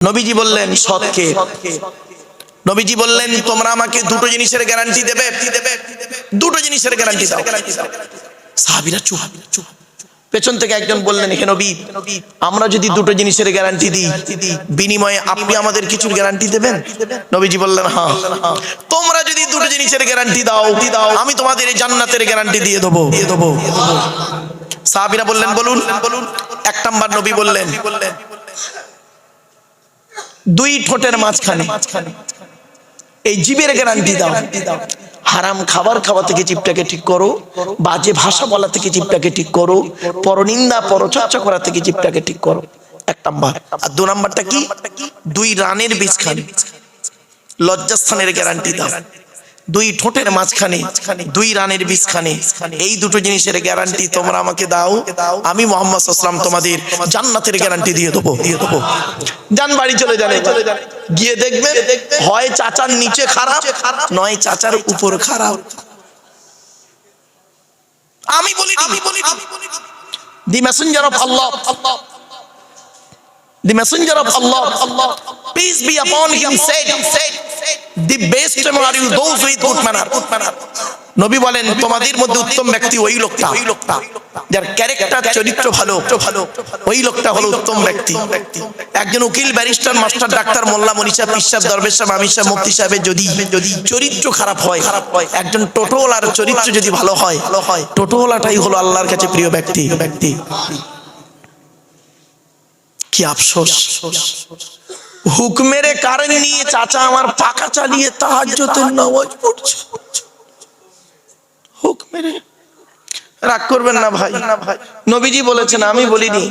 নবীজি বললেন সৎকে। নবীজি বললেন তোমরা আমাকে দুটো জিনিসের গ্যারান্টি দেবে, দুটো জিনিসের গ্যারান্টি দাও। সাহাবীরা চুপ। পেছন থেকে একজন বললেন, হে নবী, আমরা যদি দুটো জিনিসের গ্যারান্টি দিই, বিনিময়ে আপনি আমাদের কিছুর গ্যারান্টি দেবেন? নবীজি বললেন, হ্যাঁ। তোমরা যদি দুটো জিনিসের গ্যারান্টি দাও, আমি তোমাদের এই জান্নাতের গ্যারান্টি দিয়ে দেবো। সাহাবীরা বললেন, বলুন। এক নাম্বার নবী বললেন, দুই ঠোঁটের মাঝখানে এই জিভের গ্যারান্টি দাও। হারাম খাবার খাওয়া থেকে জিভটাকে ঠিক করো, বাজে ভাষা বলা থেকে জিভটাকে ঠিক করো, পরনিন্দা পরচর্চা করা থেকে জিভটাকে ঠিক করো। এক নাম্বার। আর দু নাম্বারটা কি? দুই রানের বীজখানে লজ্জাস্থানের গ্যারান্টি দাও। দুই ঠোঁটের মাঝখানে দুই রানের বীজখানে, এই দুটো জিনিসের গ্যারান্টি তোমরা আমাকে দাও, আমি মুহাম্মদ সাল্লাল্লাহু আলাইহি ওয়াসাল্লাম তোমাদের জান্নাতের গ্যারান্টি দিয়ে দেবো। যান বাড়ি চলে যান। গিয়ে দেখবে হয় চাচার নিচে খারাপ, নয় চাচার উপর খারাপ। আমি বলি দি Messenger of Allah, the messenger of Allah, peace be upon him, said, the best among you those with good manner. নবী বলেন তোমাদের মধ্যে উত্তম ব্যক্তি ওই লোকটা যার ক্যারেক্টার চরিত্র ভালো, ওই লোকটা হলো উত্তম ব্যক্তি। একজন উকিল, ব্যারিস্টার, মাস্টার, ডাক্তার, মোল্লা, মনি সাহেব, পীর সাহেব, দরবেশ সাহেব, আমির সাহেব, মুফতি সাহেবের যদি চরিত্র খারাপ হয়, একজন টোটোওয়ালার চরিত্র যদি ভালো হয়, টোটোওয়ালাটাই হলো আল্লাহর কাছে প্রিয় ব্যক্তি। কি আফসোস, হুকমের কারণ নিয়ে চাচা আমার পাকা চালিয়ে তাহাজ্জুদের নামাজ পড়ছে। হুকমের রাগ করবেন না ভাই, নবীজি বলেছেন, আমি বলিনি।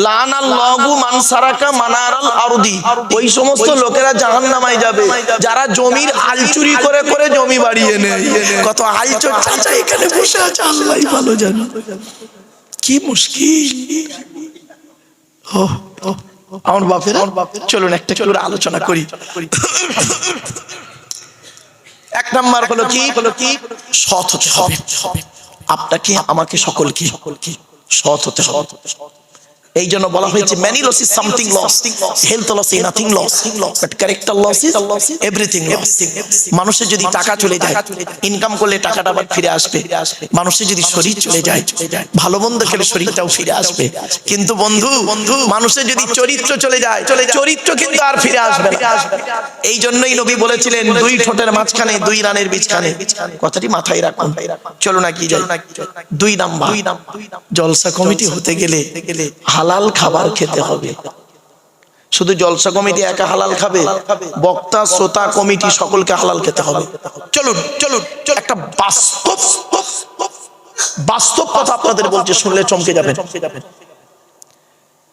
লানাল্লাহু মান সারাকা মানারাল আরদি, ওই সমস্ত লোকেরা জাহান্নামায় যাবে যারা জমির আল চুরি করে করে জমি বাড়িয়ে নেয়। কত আলচোর চাচা এখানে বসে আছে, আল্লাহই ভালো জানে। কি মুশকিল। আমার বাপের চলুন একটা করে আলোচনা করি। এক নাম্বার হলো কি? সৎ হতে হবে। আপনাকে, আমাকে, সকলকে সৎ হতে হবে। এই জন্য বলা হয়েছে many loss is something lost, health loss is nothing lost, but character loss is everything lost. মানুষের যদি টাকা চলে যায়, ইনকাম করলে টাকাটা আবার ফিরে আসবে। মানুষের যদি শরীর চলে যায়, ভালো মন্দ খেলে শরীরটাও ফিরে আসবে। কিন্তু বন্ধু, মানুষের যদি চরিত্র চলে যায়, চরিত্র কিন্তু আর ফিরে আসবে না। এই জন্যই নবী বলেছিলেন দুই ঠোঁটের মাঝখানে দুই রানের বীজখানে। কথাটি মাথায় রাখুন। চলো না কি যাই। দুই নাম্বার, জলসা কমিটি হতে গেলে হালাল খাবার খেতে হবে। শুধু জলসা কমিটি একা হালাল খাবে? বক্তা, শ্রোতা, কমিটি সকলকে হালাল খেতে হবে। চলুন একটা বাস্তব কথা আপনাদের বলছে, শুনলে চমকে যাবেন।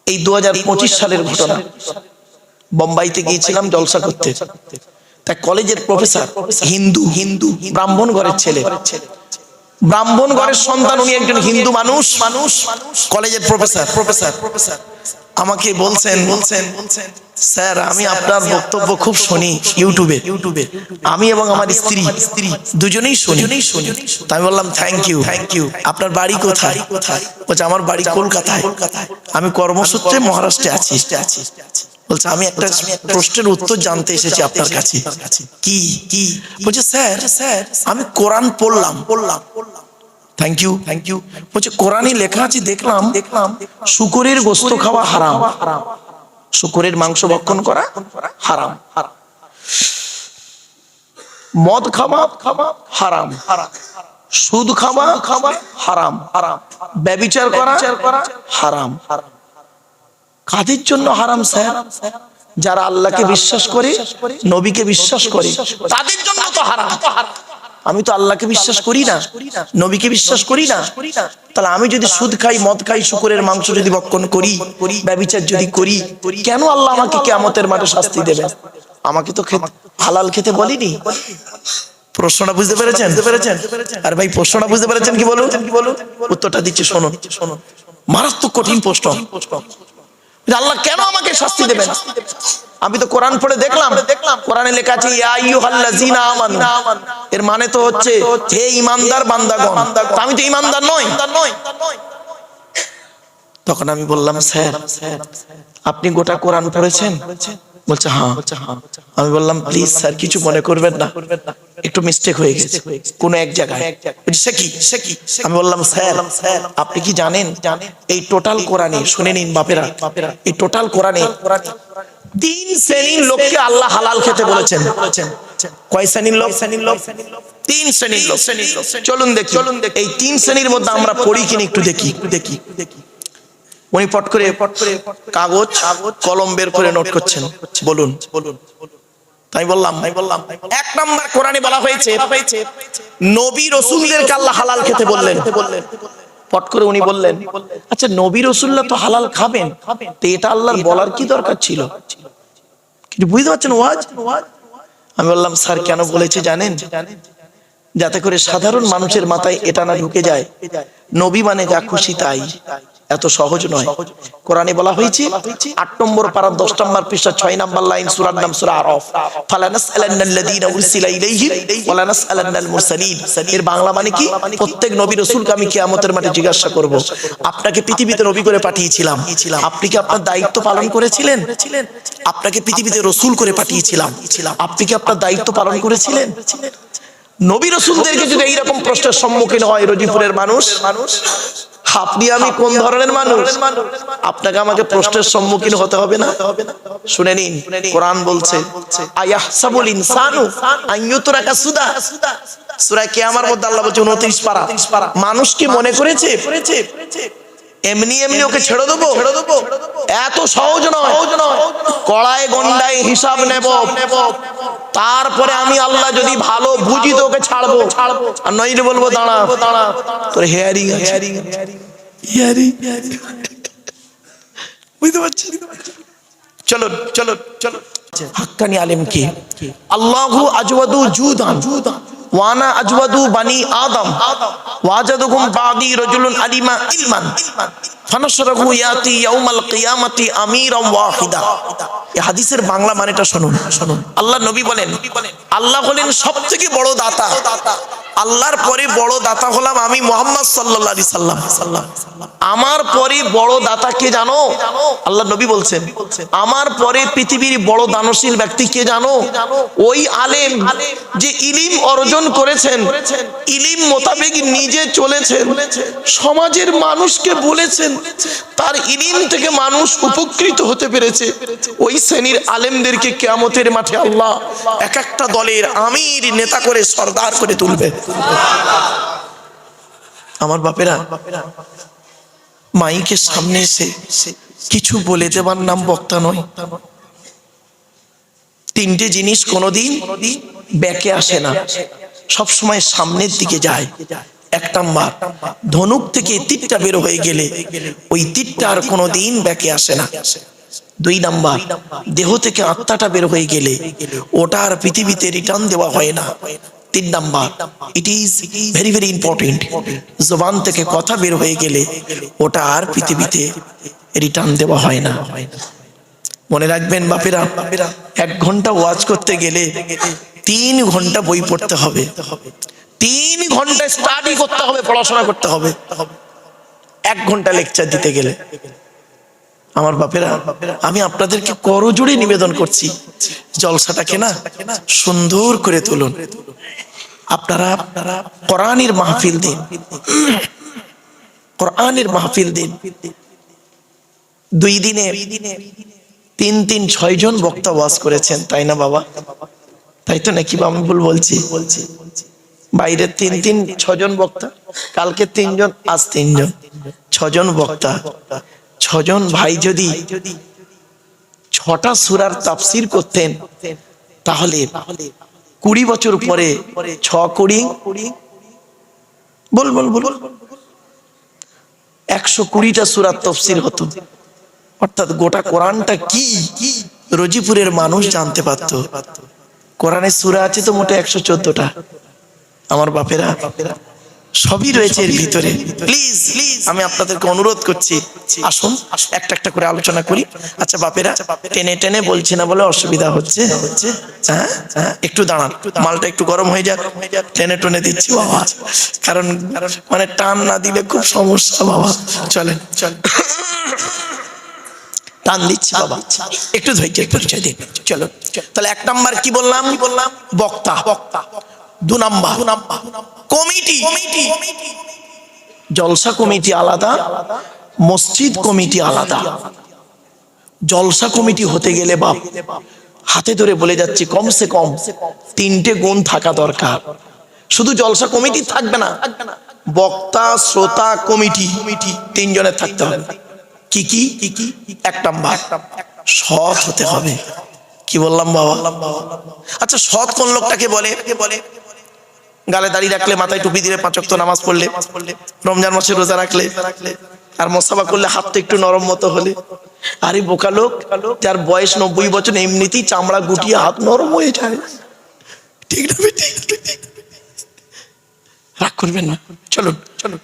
এই 2025 সালের ঘটনা। বোম্বাইতে গিয়েছিলাম জলসা করতে। তা কলেজের প্রফেসর, হিন্দু ব্রাহ্মণ ঘরের ছেলে, ব্রাহ্মণ ঘরের সন্তান, উনি একজন হিন্দু মানুষ, কলেজের প্রফেসর। আমাকে বলছেন, স্যার আমি আপনার বক্তব্য খুব শুনি ইউটিউবে, আমি এবং আমার স্ত্রী দুজনেই শুনি। আমি বললাম থ্যাংক ইউ। আপনার বাড়ি কোথায়? বলছে আমার বাড়ি কলকাতায়, আমি কর্মসূত্রে মহারাষ্ট্রে আছি। বলছে আমি একটা প্রশ্নের উত্তর জানতে এসেছি আপনার কাছে। কি? বলছে স্যার আমি কোরআন পড়লাম। Thank you. বলছে কোরআনে লেখা আছে দেখলাম শূকরের গোশত খাওয়া হারাম, শূকরের মাংস ভক্ষণ করা হারাম, মদ খাওয়া হারাম, সুদ খাওয়া হারাম, ব্যভিচার করা হারাম। কাদের জন্য হারাম স্যার? যারা আল্লাহকে বিশ্বাস করে, নবীকে বিশ্বাস করে, তাদের জন্য তো হারাম। আমি তো আল্লাহকে বিশ্বাস করি না, নবীকে বিশ্বাস করি না, তাহলে আমি যদি সুদ খাই, মদ খাই, শূকরের মাংস যদি ভক্ষণ করি, ব্যভিচার যদি করি, কেন আল্লাহ আমাকে কিয়ামতের মাঠে শাস্তি দেবে? আমাকে তো হালাল খেতে বলিনি। প্রশ্নটা বুঝতে পেরেছেন? আর ভাই প্রশ্নটা বুঝতে পেরেছেন কি বলুন? উত্তরটা দিচ্ছি শুনুন। মারাত্মক কঠিন প্রশ্ন। আল্লাহ কেন আমাকে শাস্তি দেবেন? আমি তো কোরআন পড়ে দেখলাম, কোরআনে লেখা আছে ইয়া আইয়ুহাল্লাযীনা আমানু, এর মানে তো হচ্ছে হে ঈমানদার বান্দাগণ। আমি তো ঈমানদার নই। তখন আমি বললাম স্যার আপনি গোটা কোরআন পড়েছেন? বলছে হ্যাঁ। আমি বললাম প্লিজ স্যার কিছু মনে করবেন না, একটু মিস্টেক হয়ে গেছে কোন এক জায়গায়। সে কি? আমি বললাম স্যার আপনি কি জানেন এই টোটাল কোরআনে, শুনে নিন বাপেরা, এই টোটাল কোরআনে 3 শ্রেণীর লোককে আল্লাহ হালাল খেতে বলেছেন। কয় শ্রেণীর লোক? 3 শ্রেণীর লোক। চলুন দেখি এই 3 শ্রেণীর মধ্যে আমরা পড়ি কিনা একটু দেখি। উনি পট করে কাগজ কলম বের করে নোট করছেন। বলুন। তাই বললাম 1 নাম্বার কোরআনে বলা হয়েছে নবী রাসূলদেরকে আল্লাহ হালাল খেতে বললেন। পট করে উনি বললেন আচ্ছা নবী রাসূলরা তো হালাল খাবেন, তো এটা আল্লাহর বলার কি দরকার ছিল? কিছু বুঝতে পারছেন ওয়াজ? আমি বললাম স্যার কেন বলেছে জানেন? যাতে করে সাধারণ মানুষের মাথায় এটা না ঢুকে যায় নবী মানে যা খুশি তাই। এত সহজ নয়। কোরআনে বলা হয়েছে 8 নম্বর পারা 10 নম্বর পৃষ্ঠা 6 নম্বর লাইন, সূরার নাম সূরা আরাফ, ফালানাসআলান্নাল্লাযীনা উরসিলা ইলাইহিম ওয়ালানাসআলান্নাল মুরসালিন। এর বাংলা মানে কি? প্রত্যেক নবী রাসূলকে আমি কিয়ামতের মাঠে জিজ্ঞাসা করব, আপনাকে পৃথিবীতে নবী করে পাঠিয়েছিলাম, আপনি কি আপনার দায়িত্ব পালন করেছিলেন? আপনাকে পৃথিবীতে রাসূল করে পাঠিয়েছিলাম, আপনি কি আপনার দায়িত্ব পালন করেছিলেন? নবী রাসূলদেরকে যদি এইরকম প্রশ্নের সম্মুখীন হয় রজিপুরের মানুষ, আপনি আমি কোন ধরনের মানুষ? আপনাকে আমাকে প্রশ্নের সম্মুখীন হতে হবে না? শুনে নিন কোরআন বলছে আয়াহসাবুল ইনসানু আইয়ুতরাকা সুদা, সূরা কিয়ামার মধ্যে আল্লাহ বলছে 29 পারা, মানুষ কি মনে করেছে এমনি ওকে ছেড়ে দেবো? এত সহজ নয়। কড়ায় গন্ডায় হিসাব নেব, তারপরে আমি আল্লাহ যদি ভালো বুঝি তো ওকে ছাড়বো, আর নইলে বলবো দাঁড়া তোর হেয়ারিং বুঝতে পারছি। চলো হাক্কানি আলেম কি? আল্লাহু আজওয়াদু জুদান ওয়ানা আজওয়াদু বানি আদম ওয়াজাদুকুম বাদি রাজুলুন আলিমা ইলমান ফানাশরাহু ইয়াতি ইয়াউমাল কিয়ামাতি আমিরান ওয়াহিদা। এই হাদিসের বাংলা মানেটা শুনুন। আল্লাহ নবী বলেন আল্লাহ হলেন সবথেকে বড় দাতা, আল্লাহর পরে বড় দাতা হলাম আমি মুহাম্মদ সাল্লাল্লাহু আলাইহি সাল্লাম। আমার পরে বড় দাতা কে জানো? আল্লাহ নবী বলছেন আমার পরে পৃথিবীর বড় দানশীল ব্যক্তি কে জানো? ওই আলেম যে ইলম অর্জন করেছেন, ইলম মোতাবেক নিজে চলেছেন, সমাজের মানুষকে বলেছেন, তার ইলম থেকে মানুষ উপকৃত হতে পেরেছে। ওই শ্রেণীর আলেমদেরকে কিয়ামতের মাঠে আল্লাহ এক একটা দলের আমির নেতা করে সরদার করে তুলবে। আমার বাপেরা মাইকের সামনে এসে কিছু বলে দেবার নাম বক্তা নয়। 3টে জিনিস কোনোদিন ব্যাকে আসে না, সব সময় সামনের দিকে যায়। 1 নাম্বার, ধনুক থেকে তীরটা বের হয়ে গেলে ওই তীরটা আর কোনোদিন ব্যাকে আসে না। 2 নাম্বার, দেহ থেকে আত্মাটা বের হয়ে গেলে ওটা আর পৃথিবীতে রিটার্ন দেওয়া হয় না। 3 number, it is very very important, জবান থেকে কথা বের হয়ে গেলে ওটা আর পৃথিবীতে রিটার্ন দেওয়া হয় না। মনে রাখবেন বাপেরা, 1 ঘন্টা ওয়াজ করতে গেলে 3 ঘন্টা বই পড়তে হবে, 3 ঘন্টা স্টাডি করতে হবে, পড়াশোনা করতে হবে 1 ঘন্টা লেকচার দিতে গেলে। আমার বাপেরা আমি আপনাদেরকে করজোড়ে নিবেদন করছি জলসাটাকে না সুন্দর করে তুলুন। আপনারা কোরআনের মাহফিল দিন, কোরআনের মাহফিল দিন। 2 দিনে 3 6 জন বক্তা ওয়াজ করেছেন, তাই না বাবা? তাই তো নাকি? আমি ভুল বলছি? বাইরে 3 6 জন বক্তা, কালকে 3 জন, আজ 3 জন, 6 জন বক্তা। 6 জন ভাই যদি 6টা সূরার তাফসীর করতেন তাহলে 20 বছর পরে 6 কোটি বল 120টা সূরার তাফসীর হতো। অর্থাৎ গোটা কোরআনটা কি রজিপুরের মানুষ জানতে পারত। কোরআনের সূরা আছে তো মোটে 114টা। আমার বাপেরা সবই রয়েছে এর ভিতরে। প্লিজ আমি আপনাদেরকে অনুরোধ করছি আসুন একটা একটা করে আলোচনা করি। আচ্ছা বাপেরা, টেনে বলছি না বলে অসুবিধা হচ্ছে? হ্যাঁ, একটু দাঁড়ান, মালটা একটু গরম হয়ে যাক, টেনে দিচ্ছি বাবা, কারণ মানে টান না দিলে খুব সমস্যা বাবা। চলেন টান দিচ্ছি বাবা, একটু ধৈর্যের পরিচয় দিন। চলো, তাহলে 1 নাম্বার কি বললাম? বক্তা। 2 নাম্বার কমিটি। জলসা কমিটি আলাদা, মসজিদ কমিটি আলাদা। জলসা কমিটি হতে গেলে বাপ, হাতে ধরে বলে যাচ্ছি, কমসে কম 3টে গুণ থাকা দরকার। শুধু জলসা কমিটি থাকবে না, বক্তা, শ্রোতা, কমিটি 3 জনের থাকতে হবে। কি কি? 1 নাম্বার সৎ হতে হবে। কি বললাম বাবা? আচ্ছা, সৎ কোন লোকটাকে বলে? গালে দাড়ি রাখলে, মাথায় টুপি দিলে, 5 ওয়াক্ত নামাজ পড়লে, রমজান মাসে রোজা রাখলে, আর মোসাফা করলে, হাতটা একটু নরম মতো হলে। আরে বোকা লোক, যার বয়স 90 বছর, এমনিতেই চামড়া গুটিয়ে হাত নরম হয়ে যায়। ঠিক না? ঠিক রাগ করবেন না, চলুন চলুন।